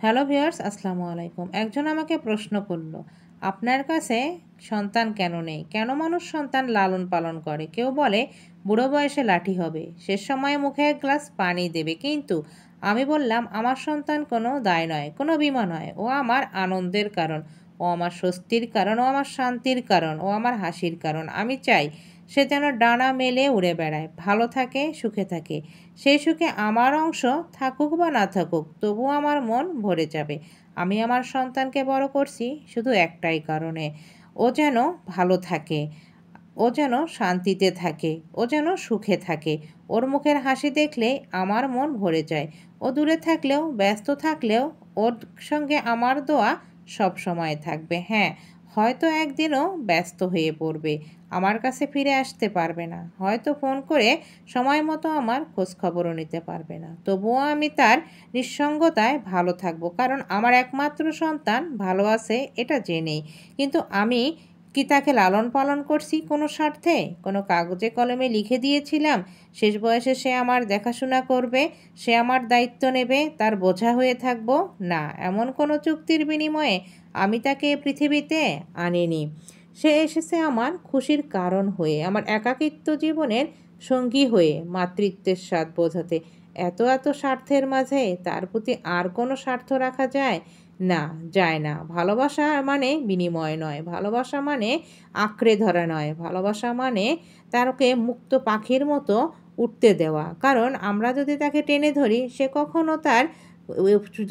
Hello viewers, আসসালামু আলাইকুম। একজন আমাকে প্রশ্ন করলো, আপনার কাছে সন্তান কেন নেই? কেন মানুষ সন্তান লালন পালন করে? কেউ বলে বুড়ো বয়সে লাঠি হবে, শেষ সময়ে মুখে এক গ্লাস পানি দেবে। কিন্তু আমি বললাম, আমার সন্তান কোনো দায় নয়, কোনো বীমা নয়। ও আমার আনন্দের কারণ, ও আমার স্বস্তির কারণ, ও আমার শান্তির কারণ, ও আমার হাসির কারণ। আমি চাই সে যেন ডানা মেলে উড়ে বেড়ায়, ভালো থাকে, সুখে থাকে। সেই সুখে আমার অংশ থাকুক বা না থাকুক, তবুও আমার মন ভরে যাবে। আমি আমার সন্তানকে বড় করছি শুধু একটাই কারণে, ও যেন ভালো থাকে, ও যেন শান্তিতে থাকে, ও যেন সুখে থাকে। ওর মুখের হাসি দেখলে আমার মন ভরে যায়। ও দূরে থাকলেও, ব্যস্ত থাকলেও, ওর সঙ্গে আমার দোয়া সব সময় থাকবে। হ্যাঁ, হয়তো একদিনও ব্যস্ত হয়ে পড়বে, আমার কাছে ফিরে আসতে পারবে না, হয়তো ফোন করে সময় মতো আমার খোঁজখবরও নিতে পারবে না। তবুও আমি তার নিঃসঙ্গতায় ভালো থাকবো, কারণ আমার একমাত্র সন্তান ভালো আছে এটা জেনেই। কিন্তু আমি কি তাকে লালন পালন করছি কোনো স্বার্থে? কোনো কাগজে কলমে লিখে দিয়েছিলাম শেষ বয়সে সে আমার দেখাশোনা করবে, সে আমার দায়িত্ব নেবে, তার বোঝা হয়ে থাকবো? না, এমন কোনো চুক্তির বিনিময়ে আমি তাকে এ পৃথিবীতে আনিনি। সে এসেছে আমার খুশির কারণ হয়ে, আমার একাকিত্ব জীবনের সঙ্গী হয়ে, মাতৃত্বের স্বাদ বোঝাতে। এত এত স্বার্থের মাঝে তার প্রতি আর কোনো স্বার্থ রাখা যায়? না, যায় না। ভালোবাসা মানে বিনিময় নয়, ভালোবাসা মানে আঁকড়ে ধরা নয়, ভালোবাসা মানে তাকে মুক্ত পাখির মতো উঠতে দেওয়া। কারণ আমরা যদি তাকে টেনে ধরি, সে কখনো তার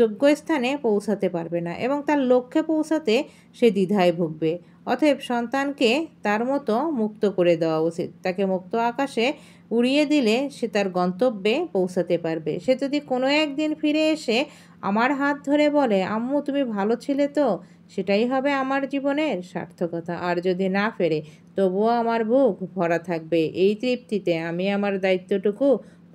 যোগ্য স্থানে পৌঁছাতে পারবে না এবং তার লক্ষ্যে পৌঁছাতে সে দ্বিধায় ভুগবে। অতএব সন্তানকে তার মতো মুক্ত করে দেওয়া উচিত। তাকে মুক্ত আকাশে উড়িয়ে দিলে সে তার গন্তব্যে পৌঁছাতে পারবে। সে যদি কোনো একদিন ফিরে এসে আমার হাত ধরে বলে, আম্মু তুমি ভালো ছিলে তো, সেটাই হবে আমার জীবনের সার্থকতা। আর যদি না ফেরে, তবুও আমার বুক ভরা থাকবে এই তৃপ্তিতে আমি আমার দায়িত্বটুকু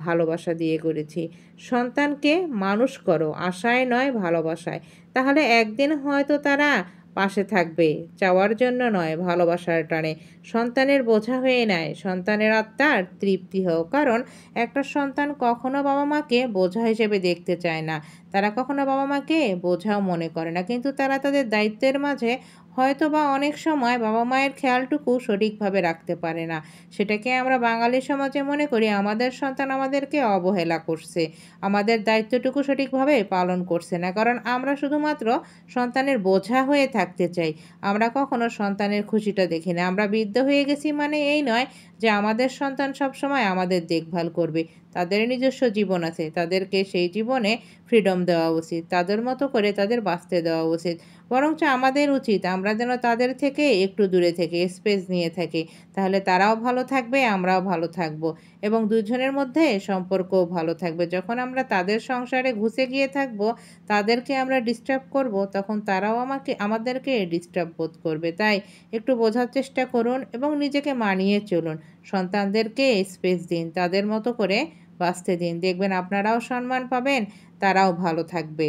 ভালোবাসা দিয়ে করেছি। সন্তানকে মানুষ করো আশায় নয়, ভালোবাসায়। তাহলে একদিন হয়তো তারা পাশে থাকবে, চাওয়ার জন্য নয়, ভালোবাসার টানে। সন্তানের বোঝা হয়ে নেয়, সন্তানের আত্মার তৃপ্তি হোক। কারণ একটা সন্তান কখনো বাবা মাকে বোঝা হিসেবে দেখতে চায় না, তারা কখনো বাবা মাকে বোঝাও মনে করে না। কিন্তু তারা তাদের দায়িত্বের মাঝে হয়তো বা অনেক সময় বাবা মায়ের খেয়ালটুকু সঠিকভাবে রাখতে পারে না। সেটাকে আমরা বাঙালি সমাজে মনে করি আমাদের সন্তান আমাদেরকে অবহেলা করছে, আমাদের দায়িত্বটুকু সঠিকভাবে পালন করছে না। কারণ আমরা শুধুমাত্র সন্তানের বোঝা হয়ে থাকতে চাই, আমরা কখনো সন্তানের খুশিটা দেখি না। আমরা বৃদ্ধ হয়ে গেছি মানে এই নয় যে আমাদের সন্তান সবসময় আমাদের দেখভাল করবে। তাদের নিজস্ব জীবন আছে, তাদেরকে সেই জীবনে ফ্রিডম দেওয়া উচিত, তাদের মতো করে তাদের বাঁচতে দেওয়া উচিত। বরঞ্চ আমাদের উচিত আমরা যেন তাদের থেকে একটু দূরে থেকে স্পেস নিয়ে থাকি। তাহলে তারাও ভালো থাকবে, আমরাও ভালো থাকবো এবং দুজনের মধ্যে সম্পর্কও ভালো থাকবে। যখন আমরা তাদের সংসারে ঘুষে গিয়ে থাকবো, তাদেরকে আমরা ডিস্টার্ব করব, তখন তারাও আমাদেরকে ডিস্টার্ব বোধ করবে। তাই একটু বোঝার চেষ্টা করুন এবং নিজেকে মানিয়ে চলুন। সন্তানদেরকে স্পেস দিন, তাদের মতো করে বাঁচতে দিন। দেখবেন আপনারাও সম্মান পাবেন, তারাও ভালো থাকবে।